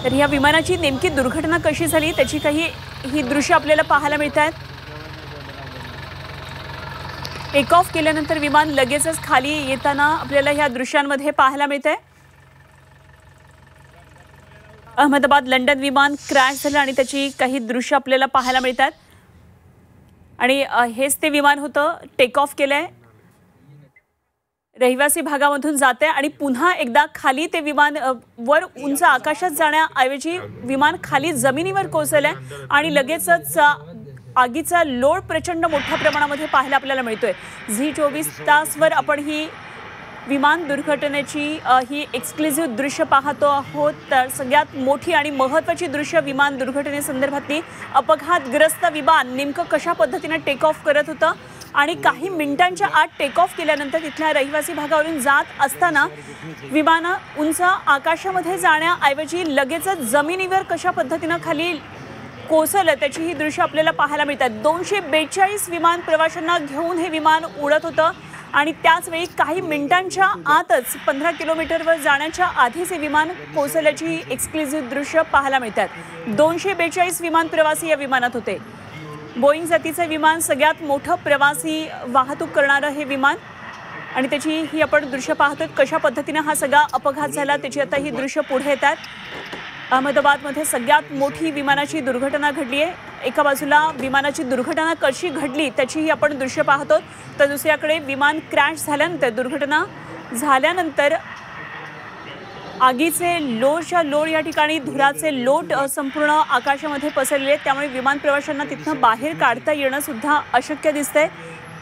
तर या विमानाची नेमकी दुर्घटना कशी झाली त्याची काही ही दृश्य आपल्याला पाहायला मिळतात। टेक ऑफ केल्यानंतर विमान लगेचच खाली येताना आपल्याला ह्या दृश्यांमध्ये पाहायला मिळतंय। अहमदाबाद लंडन विमान क्रॅश झालं आणि त्याची काही दृश्य आपल्याला पाहायला मिळतात। आणि हेच ते विमान होतं, टेक ऑफ केलंय, रहिवासी भागामधून जाते आणि पुन्हा एकदा खाली ते विमान वर उंच आकाशात जाण्याऐवजी विमान खाली जमिनीवर कोसळलंय आणि लगेचच आगीचा लोड प्रचंड मोठ्या प्रमाणामध्ये पाहायला आपल्याला मिळतोय। झी 24 तासवर आपण ही विमान दुर्घटनेची ही एक्सक्लुझिव्ह दृश्य पाहतो आहोत। तर सगळ्यात मोठी आणि महत्त्वाची दृश्य विमान दुर्घटनेसंदर्भातली, अपघातग्रस्त विमान नेमकं कशा पद्धतीने टेक ऑफ करत होतं आणि काही मिनिटांच्या आत टेक ऑफ केल्यानंतर तिथल्या रहिवासी भागावरून जात असताना विमान उंच आकाशामध्ये जाण्याऐवजी लगेचच जमिनीवर कशा पद्धतीने खाली कोसळलं त्याची ही दृश्य आपल्याला पाहायला मिळतात। 242 विमान प्रवाशांना घेऊन हे विमान उडत होतं आणि त्याच वेळी काही मिनिटांच्या आतच 15 किलोमीटरवर जाण्याच्या आधीच हे विमान कोसळल्याची एक्सक्लुझिव्ह दृश्य पाहायला मिळतात। 242 विमान प्रवासी या विमानात होते। बोईंग जातीचे विमान सगळ्यात मोठं प्रवासी वाहतूक करणारं हे विमान आणि त्याची ही आपण दृश्य पाहतोय कशा पद्धतीने हा सगळा अपघात झाला त्याची आता ही दृश्य पुढे येतात। अहमदाबादमध्ये सगळ्यात मोठी विमानाची दुर्घटना घडली आहे। एका बाजूला विमानाची दुर्घटना कशी घडली त्याचीही आपण दृश्य पाहतो, तर दुसऱ्याकडे विमान क्रॅश झाल्यानंतर, दुर्घटना झाल्यानंतर आगीचे लोड या ठिकाणी धुराचे लोट संपूर्ण आकाशामध्ये पसरले, त्यामुळे विमान प्रवाशांना तिथनं बाहेर काढता येणं सुद्धा अशक्य दिसतंय।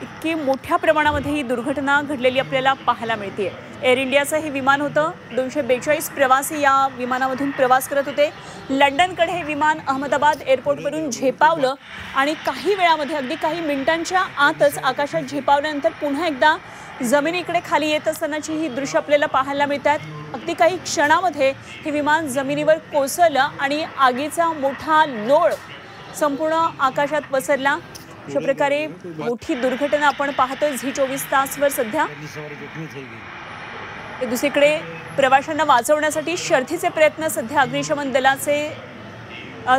इतकी मोठ्या प्रमाणामध्ये ही दुर्घटना घडलेली आपल्याला पाहायला मिळते। एअर इंडियाचं हे विमान होतं। 242 प्रवासी या विमानामधून प्रवास करत होते। लंडनकडे हे विमान अहमदाबाद एअरपोर्टवरून झेपावलं आणि काही वेळामध्ये, अगदी काही मिनिटांच्या आतच आकाशात झेपावल्यानंतर पुन्हा एकदा जमिनीकडे खाली येत असतानाची ही दृश्य आपल्याला पाहायला मिळतात। अगदी काही क्षणामध्ये हे विमान जमिनीवर कोसळलं आणि आगीचा मोठा लोळ संपूर्ण आकाशात पसरला। अशा प्रकारे मोठी दुर्घटना आपण पाहतोय झी 24 तासवर सध्या। दुसरीकडे प्रवाशांना वाचवण्यासाठी शर्थीचे प्रयत्न सध्या अग्निशमन दलाचे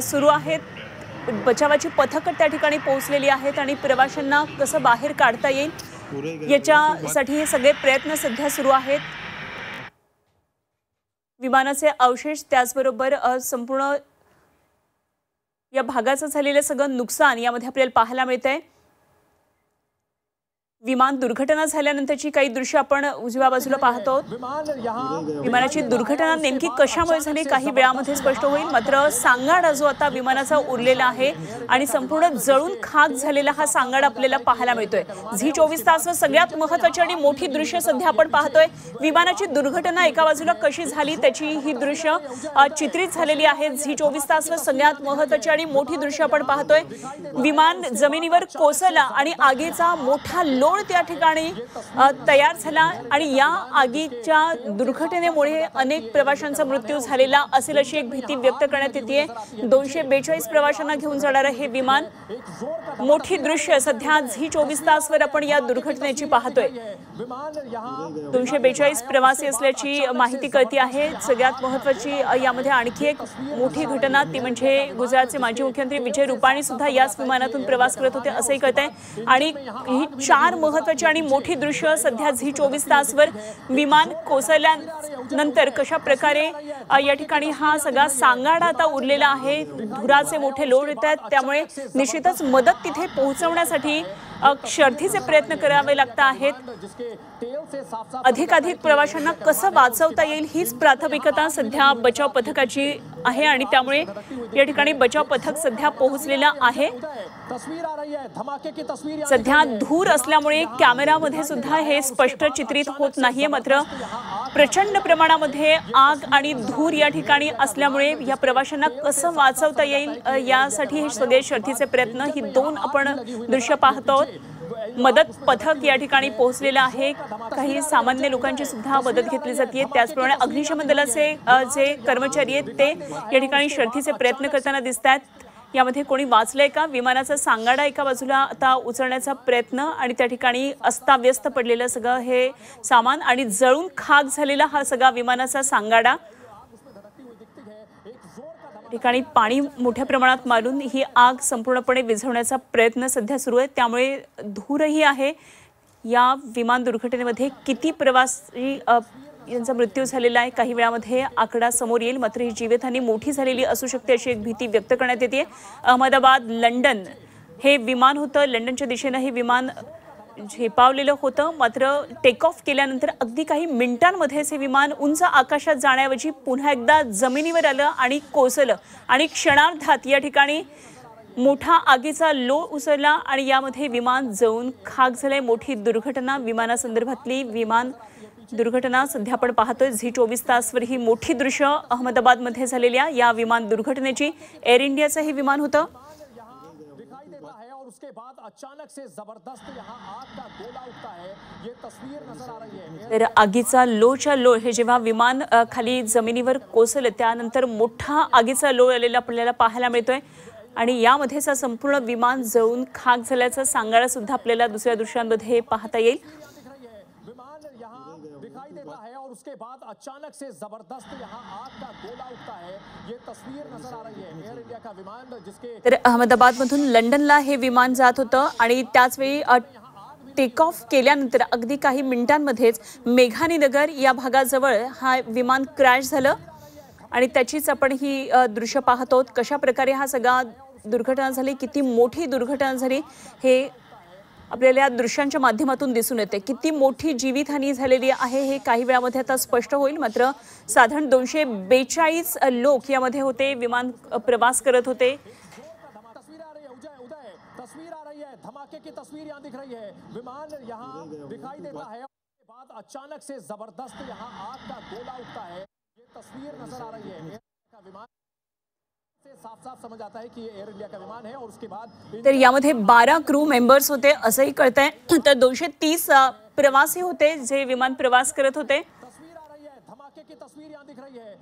सुरू आहेत। बचावाची पथकं त्या ठिकाणी पोहोचलेली आहेत आणि प्रवाशांना कसं बाहेर काढता येईल याच्यासाठी हे सगळे प्रयत्न सध्या सुरू आहेत। विमानाचे अवशेष, त्याचबरोबर संपूर्ण या भागाचं झालेलं सगळं नुकसान यामध्ये आपल्याला पाहायला मिळतंय। विमान दुर्घटना झाल्यानंतरची काही दृश्य आपण उजव्या बाजूला पाहतो। विमानाची दुर्घटना नेमकी कशामुळे झाली काही वेळामध्ये स्पष्ट होईल, मात्र सांगाडा जो आता विमानाचा उरलेला आहे आणि संपूर्ण जळून खाक झालेला हा सांगाडा आपल्याला पाहायला मिळतोय। झी 24 तासवर सगळ्यात महत्त्वाची आणि मोठी दृश्य सध्या आपण पाहतोय। विमानाची दुर्घटना एका बाजूला कशी झाली त्याची ही दृश्य चित्रित झालेली आहेत। झी 24 तासवर सगळ्यात महत्त्वाची आणि मोठी दृश्य आपण पाहतोय। विमान जमिनीवर कोसळलं आणि आगीचा मोठा लोड त्या ठिकाणी तयार झाला आणि या आगीच्या दुर्घटनेमुळे अनेक प्रवाशांचा मृत्यू झालेला असेल अशी एक भीती व्यक्त करण्यात येते। 242 प्रवाशांना घेऊन जाणारं हे विमान, मोठी दृश्य सध्या झी 24 तासवर आपण या दुर्घटनेची पाहतोय। 242 प्रवासी असल्याची माहिती कळती आहे। सगळ्यात महत्त्वाची यामध्ये आणखी एक मोठी घटना ती म्हणजे गुजरातचे माजी मुख्यमंत्री विजय रुपाणी सुद्धा याच विमानातून प्रवास करत होते असंही कळतंय। आणि ही 4 महत्त्वाची आणि मोठी दृश्य सध्या झी 24 तासवर विमान कोसळल्यानंतर कशा प्रकारे या ठिकाणी हा सगळा सांगाडा आता उरलेला आहे। धुराचे मोठे लोड येत आहेत, त्यामुळे निश्चितच मदत तिथे पोहोचवण्यासाठी शर्थीचे प्रयत्न करावे लागत आहेत। अधिकाधिक प्रवाशांना कसं वाचवता येईल हीच प्राथमिकता सध्या बचाव पथकाची आहे आणि त्यामुळे या ठिकाणी बचाव पथक सध्या पोहोचलेला आहे। सध्या धूर असल्यामुळे कॅमेरामध्ये सुद्धा हे स्पष्ट चित्रित होत नाहीये, मात्र प्रचंड प्रमाणामध्ये आग आणि धूर या ठिकाणी असल्यामुळे या प्रवाशांना कसं वाचवता येईल यासाठी हे सगळे शर्थीचे प्रयत्न, ही 2 आपण दृश्य पाहतो। मदत पथक या ठिकाणी पोहोचलेलं आहे। काही सामान्य लोकांची सुद्धा मदत घेतली जाते। त्याचप्रमाणे अग्निशमन दलाचे जे कर्मचारी आहेत ते या ठिकाणी शर्थीचे प्रयत्न करताना दिसतात। यामध्ये कोणी वाचलंय का? विमानाचा सांगाडा एका बाजूला आता उचलण्याचा प्रयत्न आणि त्या ठिकाणी अस्ताव्यस्त पडलेलं सगळं हे सामान आणि जळून खाक झालेला हा सगळा विमानाचा सांगाडा। ठिकाणी पाणी मोठ्या प्रमाणात मारून ही आग संपूर्णपणे विझवण्याचा प्रयत्न सध्या सुरू आहे, त्यामुळे धूरही आहे। या विमान दुर्घटनेमध्ये किती प्रवासी यांचा मृत्यू झालेला आहे काही वेळामध्ये आकडा समोर येईल, मात्र ही जीवितहानी मोठी झालेली असू शकते अशी एक भीती व्यक्त करण्यात येते। अहमदाबाद लंडन हे विमान होतं, लंडनच्या दिशेने हे विमान झेपावलेलं होतं, मात्र टेक ऑफ केल्यानंतर अगदी काही मिनिटांमध्येच हे विमान उंच आकाशात जाण्याऐवजी पुन्हा एकदा जमिनीवर आलं आणि कोसळलं आणि क्षणार्धात या ठिकाणी मोठा आगीचा लोळ उसळला आणि यामध्ये विमान जळून खाक झाले। मोठी दुर्घटना, विमानासंदर्भातली विमान दुर्घटना सध्या आपण पाहतोय झी24 तासवर ही मोठी दृश्य अहमदाबादमध्ये झालेल्या या विमान दुर्घटनेची। एअर इंडियाचं हे विमान होतं। उसके बाद अचानक से जबरदस्त यहाँ आग का गोला उठता है, ये तस्वीर नजर आ रही है। तर आगीचा लोळच्या लोळ हे जेव्हा विमान खाली जमिनीवर कोसळलं त्यानंतर मोठा आगीचा लोळ आलेला आपल्याला पाहायला मिळतोय आणि यामध्येच संपूर्ण विमान जळून खाक झाल्याचं सांगायला सुद्धा आपल्याला दुसऱ्या दृश्यांमध्ये पाहता येईल। विमान यहाँ दिखाई देता है और उसके बाद अचानक से जबरदस्त यहाँ आग का गोला उठता है, ये तस्वीर नजर आ रही है। एयर इंडिया का विमान जिसके तर अहमदाबादमधून लंडनला हे विमान जात होतं आणि त्याचवेळी टेक ऑफ केल्यानंतर अगदी काही मिनिटांमध्येच मेघानी नगर या भागाजवळ हा विमान क्रॅश झालं आणि त्याचीच आपण ही दृश्य पाहतो कशा प्रकारे हा सगळा दुर्घटना झाली, किती मोठी दुर्घटना झाली हे आपल्याला या दृश्यांच्या माध्यमातून दिसून येते। किती मोठी जीवितहानी झालेली आहे हे काही वेळामध्ये आता स्पष्ट होईल, मात्र साधारण 242 लोक यामध्ये होते, विमान प्रवास करत होते। तस्वीर आ रही है उदय, तस्वीर आ रही है, धमाके की तस्वीर यहाँ दिख रही है। विमान यहाँ दिखाई देता है, उसके बाद अचानक से जबरदस्त यहाँ आग का गोला उठता है, ये तस्वीर नजर आ रही है। विमान साफ-साफ समझ आता है कि ये एयर इंडिया का विमान है और उसके बाद तर यामध्ये 12 क्रू मेंबर्स होते असंही कळतंय, तर 230 प्रवासी होते जे विमान प्रवास करत होते। तस्वीर आ रही है, धमाके की तस्वीर यहाँ दिख रही है।